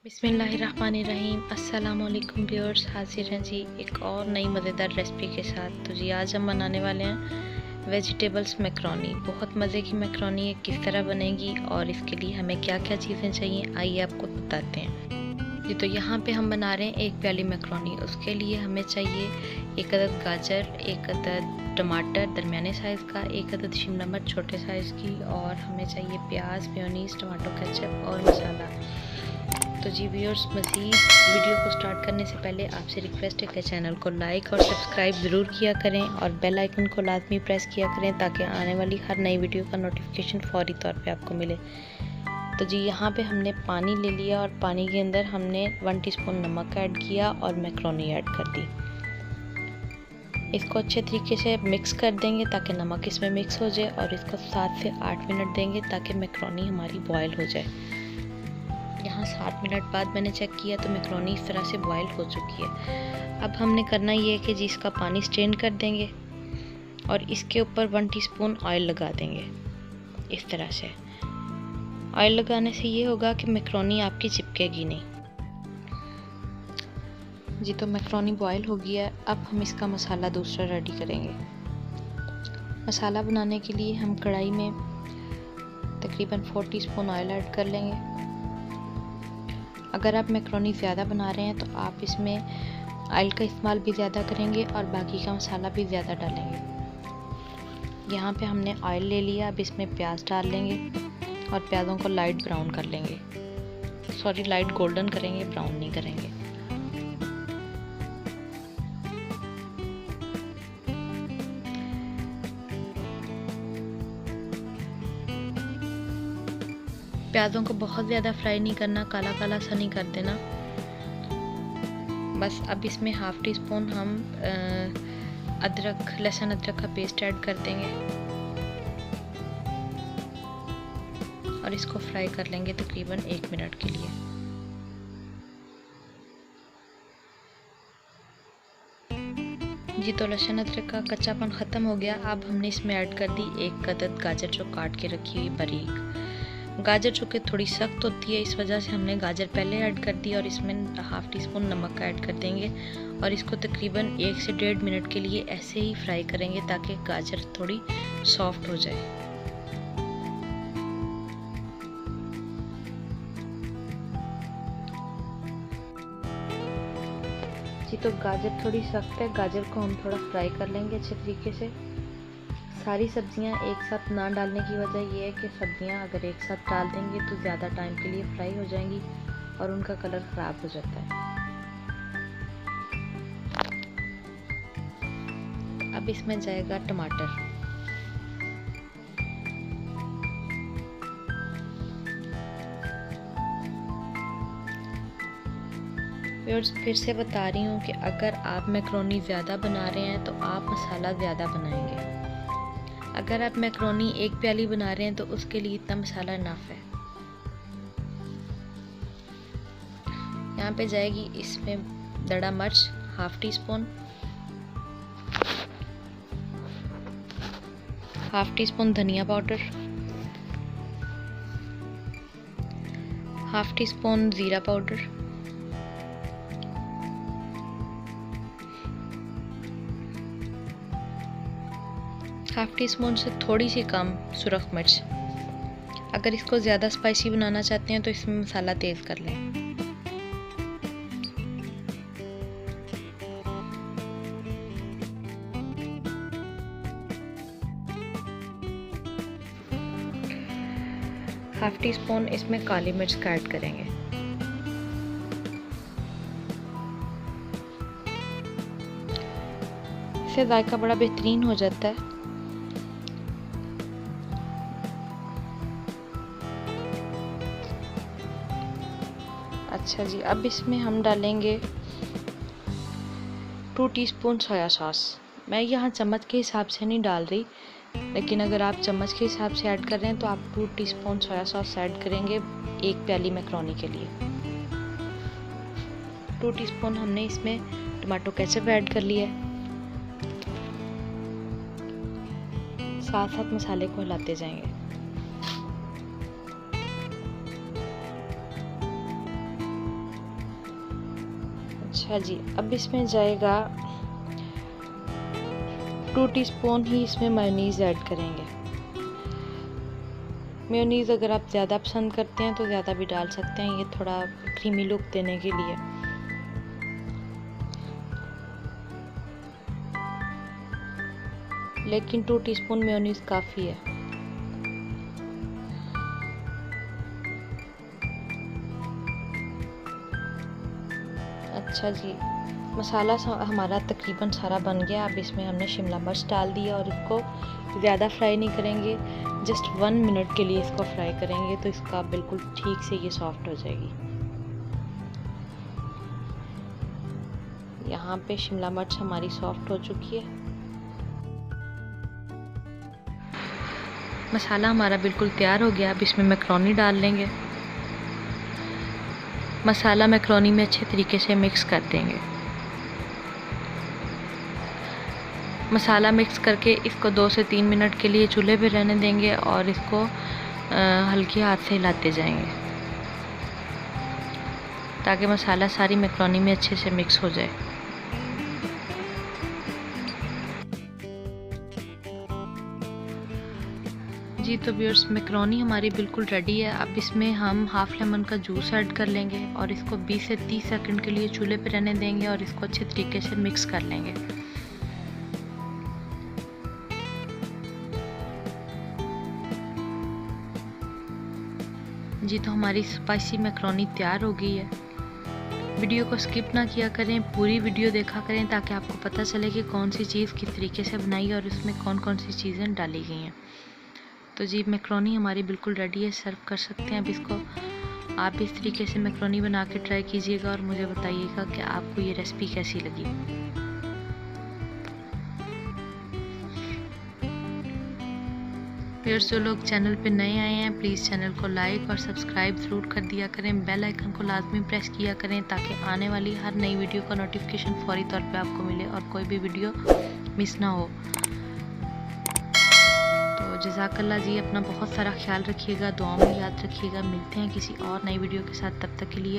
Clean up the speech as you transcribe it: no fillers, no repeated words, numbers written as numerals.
बिस्मिल्लाहिर्रहमानिर्रहीम। अस्सलाम वालेकुम व्यूअर्स, हाजिर हैं जी एक और नई मज़ेदार रेसिपी के साथ। तो जी आज हम बनाने वाले हैं वेजिटेबल्स मैक्रोनी। बहुत मज़े की मैक्रोनी है, किस तरह बनेगी और इसके लिए हमें क्या क्या चीज़ें चाहिए आइए आपको बताते हैं। जी तो यहाँ पे हम बना रहे हैं एक प्याली मैक्रोनी। उसके लिए हमें चाहिए एक अदद गाजर, एक अदद टमाटर दरमियाने साइज़ का, एक अदद शिमला मिर्च छोटे साइज़ की, और हमें चाहिए प्याज, मेयोनीज़, टमाटो केचप और मसाला। तो जी व्यूअर्स, मज़ीद वीडियो को स्टार्ट करने से पहले आपसे रिक्वेस्ट है कि चैनल को लाइक और सब्सक्राइब ज़रूर किया करें और बेल आइकन को लाजमी प्रेस किया करें ताकि आने वाली हर नई वीडियो का नोटिफिकेशन फौरी तौर पे आपको मिले। तो जी यहाँ पे हमने पानी ले लिया और पानी के अंदर हमने 1 टीस्पून नमक ऐड किया और मैक्रोनी ऐड कर दी। इसको अच्छे तरीके से मिक्स कर देंगे ताकि नमक इसमें मिक्स हो जाए और इसको 7 से 8 मिनट देंगे ताकि मैक्रोनी हमारी बॉयल हो जाए। यहाँ 7 मिनट बाद मैंने चेक किया तो मैक्रोनी इस तरह से बॉयल हो चुकी है। अब हमने करना ये है कि जी इसका पानी स्ट्रेन कर देंगे और इसके ऊपर 1 टीस्पून ऑयल लगा देंगे। इस तरह से ऑयल लगाने से ये होगा कि मैक्रोनी आपकी चिपकेगी नहीं। जी तो मैक्रोनी बॉयल हो गया है। अब हम इसका मसाला दूसरा रेडी करेंगे। मसाला बनाने के लिए हम कढ़ाई में तकरीबन 4 टीस्पून ऑयल ऐड कर लेंगे। अगर आप मैक्रोनी ज़्यादा बना रहे हैं तो आप इसमें ऑयल का इस्तेमाल भी ज़्यादा करेंगे और बाकी का मसाला भी ज़्यादा डालेंगे। यहाँ पे हमने ऑयल ले लिया। अब इसमें प्याज डाल लेंगे और प्याज़ों को लाइट ब्राउन कर लेंगे, सॉरी लाइट गोल्डन करेंगे, ब्राउन नहीं करेंगे। प्याज़ों को बहुत ज़्यादा फ्राई नहीं करना, काला काला सा नहीं कर देना बस। अब इसमें 1/2 टीस्पून हम लहसुन अदरक का पेस्ट ऐड कर देंगे और इसको फ्राई कर लेंगे तकरीबन 1 मिनट के लिए। जी तो लहसुन अदरक का कच्चापन ख़त्म हो गया। अब हमने इसमें ऐड कर दी एक अदद गाजर जो काट के रखी हुई बारीक। गाजर चूँकि थोड़ी सख्त होती है इस वजह से हमने गाजर पहले ऐड कर दी और इसमें 1/2 टीस्पून नमक ऐड कर देंगे और इसको तकरीबन 1 से 1.5 मिनट के लिए ऐसे ही फ्राई करेंगे ताकि गाजर थोड़ी सॉफ्ट हो जाए। जी तो गाजर थोड़ी सख्त है, गाजर को हम थोड़ा फ्राई कर लेंगे अच्छे तरीके से। सारी सब्जियां एक साथ ना डालने की वजह यह है कि सब्जियां अगर एक साथ डाल देंगे तो ज़्यादा टाइम के लिए फ्राई हो जाएंगी और उनका कलर ख़राब हो जाता है। अब इसमें जाएगा टमाटर। फिर से बता रही हूँ कि अगर आप मैक्रोनी ज़्यादा बना रहे हैं तो आप मसाला ज़्यादा बनाएंगे। अगर आप मैक्रोनी एक प्याली बना रहे हैं तो उसके लिए इतना मसाला इनफ है। यहाँ पे जाएगी इसमें दड़ा मिर्च 1/2 टीस्पून, 1/2 टीस्पून धनिया पाउडर, 1/2 टीस्पून ज़ीरा पाउडर, 1/2 टीस्पून से थोड़ी सी कम सुरख मिर्च। अगर इसको ज़्यादा स्पाइसी बनाना चाहते हैं तो इसमें मसाला तेज़ कर लें। ½ टीस्पून इसमें काली मिर्च का ऐड करेंगे। इससे जायका बड़ा बेहतरीन हो जाता है। अच्छा जी, अब इसमें हम डालेंगे 2 टीस्पून सोया सॉस। मैं यहाँ चम्मच के हिसाब से नहीं डाल रही, लेकिन अगर आप चम्मच के हिसाब से ऐड कर रहे हैं तो आप 2 टीस्पून सोया सॉस ऐड करेंगे एक प्याली मैक्रोनी के लिए। 2 टीस्पून हमने इसमें टमाटो केचप ऐड कर लिया है। साथ साथ मसाले को हिलाते जाएंगे। अच्छा जी, अब इसमें जाएगा 2 टीस्पून ही इसमें मेयोनीज़ ऐड करेंगे। मेयोनीज़ अगर आप ज़्यादा पसंद करते हैं तो ज़्यादा भी डाल सकते हैं, ये थोड़ा क्रीमी लुक देने के लिए। लेकिन 2 टीस्पून मेयोनीज़ काफ़ी है। अच्छा जी, मसाला हमारा तकरीबन सारा बन गया। अब इसमें हमने शिमला मिर्च डाल दिया और इसको ज़्यादा फ्राई नहीं करेंगे, जस्ट 1 मिनट के लिए इसको फ्राई करेंगे तो इसका बिल्कुल ठीक से ये सॉफ्ट हो जाएगी। यहाँ पे शिमला मिर्च हमारी सॉफ्ट हो चुकी है। मसाला हमारा बिल्कुल तैयार हो गया। अब इसमें मैक्रोनी डाल लेंगे। मसाला मैक्रोनी में अच्छे तरीके से मिक्स कर देंगे। मसाला मिक्स करके इसको 2 से 3 मिनट के लिए चूल्हे पे रहने देंगे और इसको हल्के हाथ से हिलाते जाएंगे ताकि मसाला सारी मैक्रोनी में अच्छे से मिक्स हो जाए। जी तो व्यूअर्स, मैक्रोनी हमारी बिल्कुल रेडी है। अब इसमें हम हाफ लेमन का जूस ऐड कर लेंगे और इसको 20 से 30 सेकंड के लिए चूल्हे पे रहने देंगे और इसको अच्छे तरीके से मिक्स कर लेंगे। जी तो हमारी स्पाइसी मैक्रोनी तैयार हो गई है। वीडियो को स्किप ना किया करें, पूरी वीडियो देखा करें ताकि आपको पता चले कि कौन सी चीज़ किस तरीके से बनाई है और उसमें कौन कौन सी चीज़ें डाली गई हैं। तो जी मैक्रोनी हमारी बिल्कुल रेडी है, सर्व कर सकते हैं। अब इसको आप इस तरीके से मैक्रोनी बना के ट्राई कीजिएगा और मुझे बताइएगा कि आपको ये रेसिपी कैसी लगी। फिर जो लोग चैनल पे नए आए हैं प्लीज़ चैनल को लाइक और सब्सक्राइब ज़रूर कर दिया करें। बेल आइकन को लाजमी प्रेस किया करें ताकि आने वाली हर नई वीडियो का नोटिफिकेशन फौरी तौर पे आपको मिले और कोई भी वीडियो मिस ना हो। जज़ाकल्लाह जी, अपना बहुत सारा ख्याल रखिएगा, दुआओं में याद रखिएगा। मिलते हैं किसी और नई वीडियो के साथ, तब तक के लिए